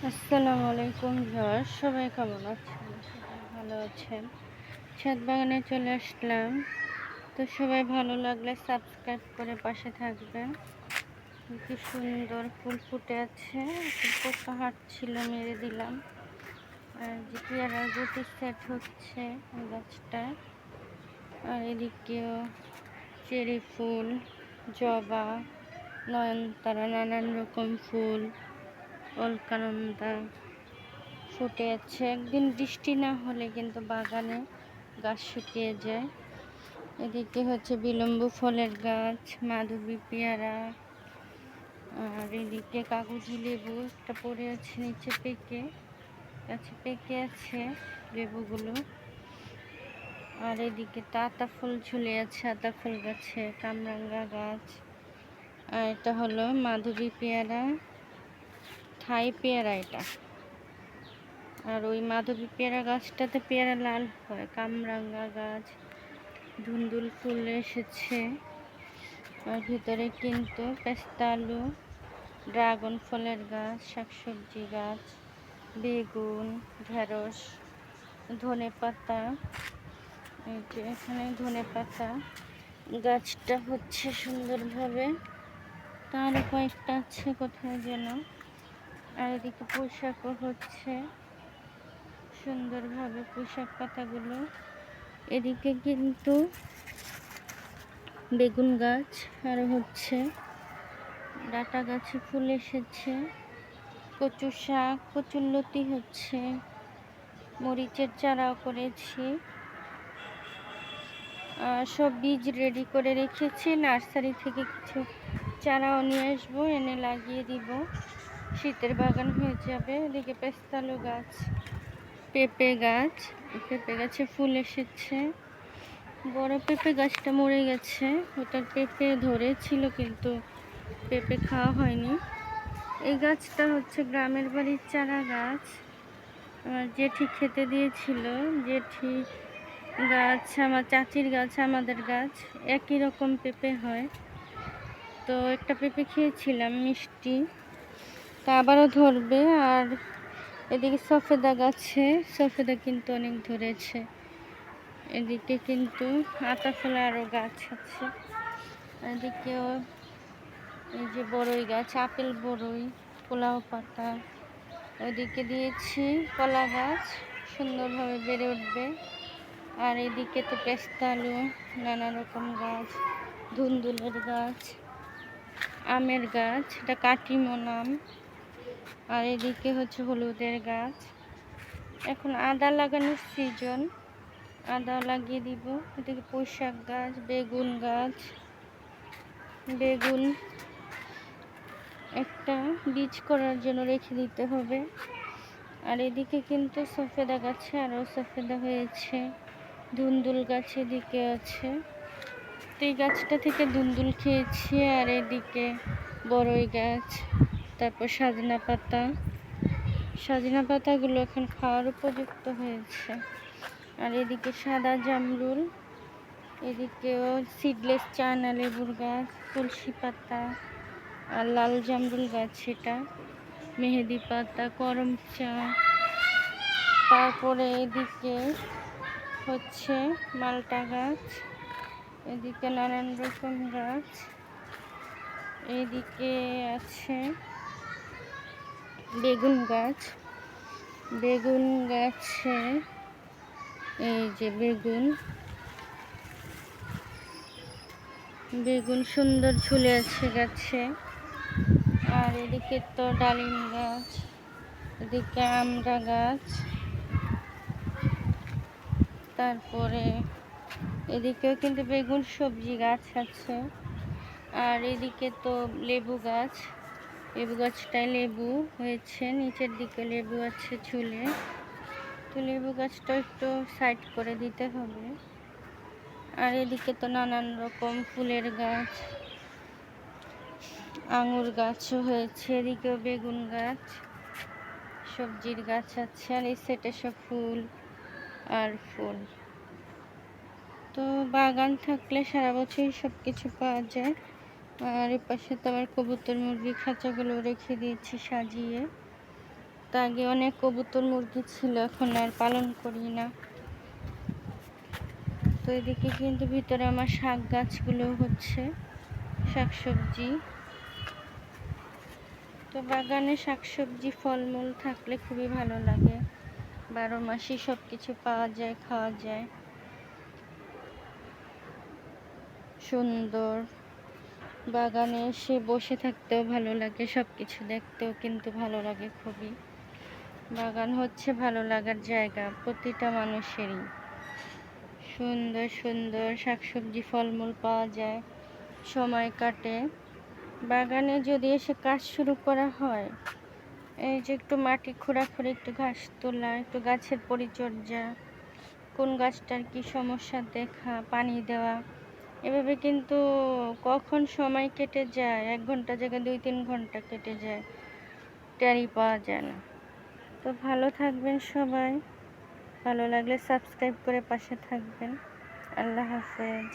আসসালামু আলাইকুম ভিউয়ার্স, সবাই কেমন আছেন? সবাই ভালো আছেন? ছাদ বাগানে চলে আসলাম। তো সবাই ভালো লাগলে সাবস্ক্রাইব করে পাশে থাকবেন। কি সুন্দর ফুল ফুটে আছে। পোকা হাঁটছিল, মেরে দিলাম। আর যে পেয়ারার গুটি সেট হচ্ছে গাছটায়। আর এদিকেও চেরি ফুল, জবা, নয়নতারা, নানান রকম ফুল, অলকানন্দা ফুটে আছে। একদিন বৃষ্টি না হলে কিন্তু বাগানে গাছ শুকিয়ে যায়। এদিকে হচ্ছে বিলম্ব ফলের গাছ, মাধবী পেয়ারা, আর এদিকে কাগজি লেবু একটা পড়ে আছে নিচে পেকে, গাছে পেকে আছে লেবুগুলো। আর এদিকে তো আতা ফুল ঝুলে আছে, আতা ফুল গাছে, কামরাঙ্গা গাছ। আর এটা হলো মাধবী পেয়ারা, থাই পেয়ারা এটা। আর ওই মাধবী পেয়ারা গাছটাতে পেয়ারা লাল হয়। কামরাঙ্গা গাছ, ধুন্দুল ফুল এসেছে। আর ভিতরে কিন্তু পেস্তা আলু, ড্রাগন ফলের গাছ, শাকসবজি গাছ, বেগুন, ঢেঁড়স, ধনে পাতা। এই যে এখানে ধনে পাতা গাছটা হচ্ছে সুন্দরভাবে। তারও কয়েকটা আছে কোথায় যেন। আর এদিকে পোশাকও হচ্ছে সুন্দরভাবে, পোশাক পাতাগুলো। এদিকে কিন্তু বেগুন গাছ, আর হচ্ছে ডাটা গাছে ফুল এসেছে। কচু শাক, কচুরলতি হচ্ছে, মরিচের চারাও করেছি। সব বীজ রেডি করে রেখেছি। নার্সারি থেকে কিছু চারাও নিয়ে আসবো, এনে লাগিয়ে দিব। শীতের বাগান হয়ে যাবে। এদিকে পেস্তালু গাছ, পেঁপে গাছ, পেঁপে গাছে ফুল এসেছে। বড় পেঁপে গাছটা মরে গেছে, ওটার পেঁপে ধরেছিল কিন্তু পেঁপে খাওয়া হয়নি। এই গাছটা হচ্ছে গ্রামের বাড়ির চারা গাছ, আমার জেঠি খেতে দিয়েছিল। জেঠি গাছ, আমার চাচির গাছ, আমাদের গাছ, একই রকম পেঁপে হয়। তো একটা পেঁপে খেয়েছিলাম মিষ্টি, তা আবারও ধরবে। আর এদিকে সফেদা গাছে সফেদা কিন্তু অনেক ধরেছে। এদিকে কিন্তু আতা ফলে আরও গাছ আছে। এদিকেও এই যে বড়ই গাছ, আপেল বড়ই, পোলাও পাতা। ওইদিকে দিয়েছি কলা গাছ, সুন্দরভাবে বেড়ে উঠবে। আর এদিকে তো পেস্তা আলু, নানা রকম গাছ, ধুন্দুলের গাছ, আমের গাছ, এটা কাটিমন আম। আর এদিকে হচ্ছে হলুদের গাছ। এখন আদা লাগানোর সিজন, আদা লাগিয়ে দিব। এদিকে পুঁইশাক গাছ, বেগুন গাছ, বেগুন একটা বীজ করার জন্য রেখে দিতে হবে। আর এদিকে কিন্তু সফেদা গাছে আরও সফেদা হয়েছে। ধুন্দুল গাছ এদিকে আছে, তো এই গাছটা থেকে ধুন্দুল খেয়েছি। আর এদিকে বড়ই গাছ, তারপর সজনা পাতাগুলো এখন খাওয়ার উপযুক্ত হয়েছে। আর এদিকে সাদা জামরুল, এদিকেও সিডলেস চায়না লেবুর গাছ, তুলসী পাতা, আর লাল জামরুল গাছ, এটা মেহেদি পাতা, করম চা। তারপরে এদিকে হচ্ছে মালটা গাছ, এদিকে নানান রকম গাছ। এইদিকে আছে বেগুন গাছ, বেগুন গাছে এই যে বেগুন সুন্দর ঝুলে আছে গাছে। আর এদিকে তো ডালিম গাছ, এদিকে আমড়া গাছ, তারপরে এদিকেও কিন্তু বেগুন সবজি গাছ আছে। আর এদিকে তো লেবু গাছ, লেবু গাছটায় লেবু হয়েছে, নিচের দিকে লেবু আছে ঝুলে। তো লেবু গাছটা একটু সাইড করে দিতে হবে। আর এদিকে তো নানান রকম ফুলের গাছ, আঙুর গাছও হয়েছে। এদিকেও বেগুন গাছ, সবজির গাছ আছে। আর এই সেটে সব ফুল আর ফুল। তো বাগান থাকলে সারা বছরই সব কিছু পাওয়া যায়। আর এর পাশে তো আবার কবুতর মুরগি খাঁচাগুলো রেখে দিয়েছি সাজিয়ে। তো আগে অনেক কবুতর মুরগি ছিল, এখন আর পালন করি না। তো এদিকে কিন্তু ভিতরে আমার শাক গাছগুলো হচ্ছে, শাকসবজি। তো বাগানে শাকসবজি ফলমূল থাকলে খুবই ভালো লাগে, 12 মাসই সব কিছু পাওয়া যায়, খাওয়া যায়। সুন্দর বাগানে এসে বসে থাকতেও ভালো লাগে, সব কিছু দেখতেও কিন্তু ভালো লাগে খুবই। বাগান হচ্ছে ভালো লাগার জায়গা প্রতিটা মানুষেরই। সুন্দর সুন্দর শাকসবজি ফলমূল পাওয়া যায়, সময় কাটে। বাগানে যদি এসে কাজ শুরু করা হয়, এই যে একটু মাটি খোঁড়াখুড়ি, একটু ঘাস তোলা, একটু গাছের পরিচর্যা, কোন গাছটার কি সমস্যা দেখা, পানি দেওয়া, এভাবে কিন্তু কখন সময় কেটে যায়, 1 ঘন্টা জায়গায় 2-3 ঘন্টা কেটে যায়, টেরই পাওয়া যায় না। তো ভালো থাকবেন সবাই, ভালো লাগলে সাবস্ক্রাইব করে পাশে থাকবেন। আল্লাহ হাফেজ।